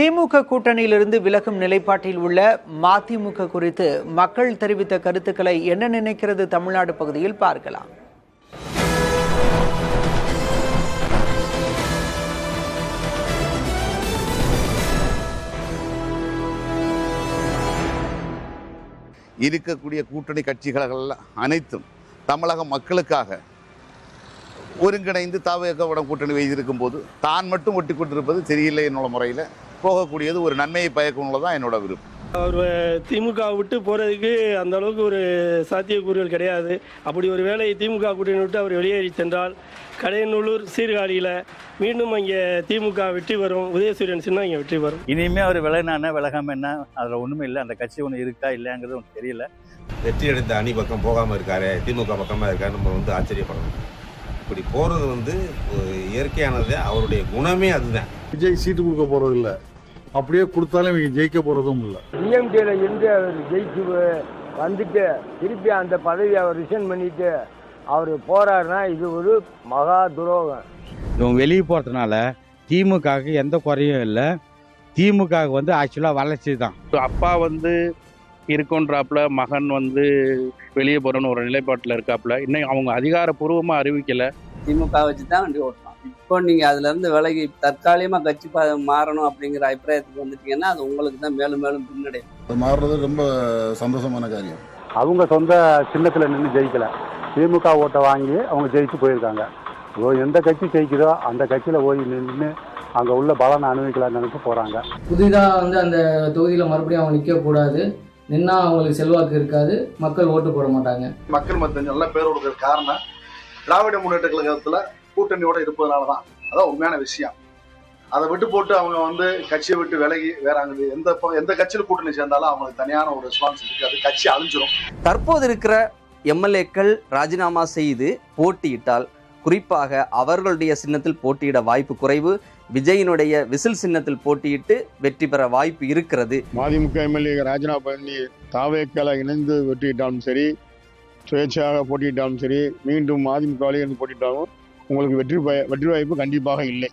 திமுக கூட்டணியிலிருந்து விலகும் நிலைப்பாட்டில் உள்ள மதிமுக குறித்து மக்கள் தெரிவித்த கருத்துக்களை என்ன நினைக்கிறது தமிழ்நாடு பகுதியில் பார்க்கலாம். இருக்கக்கூடிய கூட்டணி கட்சிகள் அனைத்தும் தமிழக மக்களுக்காக ஒருங்கிணைந்து தவிர்க்க கூட்டணி வைத்திருக்கும் போது தான் மட்டும் ஒட்டி கொண்டிருப்பது சரியில்லை என்னோட முறையில் போகக்கூடியது ஒரு நன்மையை பயக்கணுள்ளதான் என்னோட விருப்பம். அவர் திமுக விட்டு போகிறதுக்கு அந்த அளவுக்கு ஒரு சாத்தியக்கூறுகள் கிடையாது. அப்படி ஒரு வேளை திமுக கூட்டணி விட்டு அவர் வெளியேறி சென்றால் கடையநல்லூர் சீர்காழியில் மீண்டும் அங்கே திமுக வெற்றி வரும். உதயசூரியன் சின்ன இங்கே வெற்றி வரும். இனிமேல் அவர் விலகினானே விலகாம என்ன, அதில் ஒன்றுமே இல்லை. அந்த கட்சி ஒன்று இருக்கா இல்லையாங்கிறது ஒன்று தெரியல. வெற்றி அடைந்த அணி பக்கம் போகாமல் இருக்காரு, திமுக பக்கமாக இருக்காரு, நம்ம ஆச்சரியப்படணும். இப்படி போகிறது இயற்கையானது, அவருடைய குணமே அதுதான். விஜய் சீட்டு கொடுக்க போறது இல்லை, அப்படியே கொடுத்தாலும் இவங்க ஜெயிக்க போறதும் இல்லை. டிஎம்கேல இருந்து அவர் ஜெயிச்சு வந்துட்டு திருப்பி அந்த பதவியை அவர் ரிசைன் பண்ணிட்டு அவர் போறாருன்னா இது ஒரு மகா துரோகம். இவங்க வெளியே போறதுனால திமுகவுக்கு எந்த குறையும் இல்லை. திமுகவுக்கு ஆக்சுவலா வளர்ச்சி தான். அப்பா இருக்குன்றாப்புல, மகன் வெளியே போறன்னு ஒரு நிலைப்பாட்டில் இருக்காப்புல. இன்னும் அவங்க அதிகாரப்பூர்வமா அறிவிக்கல. திமுக வச்சு தான் வண்டி ஓட்டலாம். இப்போ நீங்க அதுல இருந்து விலகி தற்காலிகமா கட்சி மாறணும் அப்படிங்கிற அபிப்பிராயத்துக்கு வந்துட்டீங்கன்னா அது உங்களுக்கு தான் மேலும் மேலும் பின்னடையும். அது மாறுறது ரொம்ப சந்தோஷமான காரியம். அவங்க சொந்த சின்னத்துல நின்று ஜெயிக்கல, திமுக ஓட்டை வாங்கி அவங்க ஜெயிச்சு போயிருக்காங்க. எந்த கட்சி ஜெயிக்குதோ அந்த கட்சியில போய் நின்று அங்க உள்ள பலனை அனுபவிக்கலாம்னு நினைச்சு போறாங்க. புதிதா அந்த தொகுதியில மறுபடியும் அவங்க நிக்க கூடாது, நின்னா அவங்களுக்கு செல்வாக்கு இருக்காது, மக்கள் ஓட்டு போட மாட்டாங்க. மக்கள் மத்திய நல்ல பேர் கொடுக்கற காரணம் திராவிட முன்னேற்ற கழகத்துல கூட்டணியோட இருப்பதனாலதான். அதான் உண்மையான விஷயம். அதை விட்டு போட்டு அவங்க கட்சியை விட்டு விலகி வேற அங்க எந்த கட்சியில கூட்டணி சேர்ந்தாலும் அவங்களுக்கு தனியான ஒரு ரெஸ்பான்ஸ் இருக்காது, கட்சி அழிஞ்சிரும். தற்போது இருக்கிற எம்எல்ஏக்கள் ராஜினாமா செய்து போட்டியிட்டால் குறிப்பாக அவர்களுடைய சின்னத்தில் போட்டியிட வாய்ப்பு குறைவு. விஜயினுடைய விசில் சின்னத்தில் போட்டியிட்டு வெற்றி பெற வாய்ப்பு இருக்கிறது. மதிமுக எம்எல்ஏ ராஜினாமா பண்ணி தாவேக்களை இணைந்து வெற்றியிட்டாலும் சரி, சுயேட்சையாக போட்டியிட்டாலும் சரி, மீண்டும் மதிமுக இருந்து போட்டியிட்டாலும் உங்களுக்கு வெற்றி வாய்ப்பு கண்டிப்பாக இல்லை.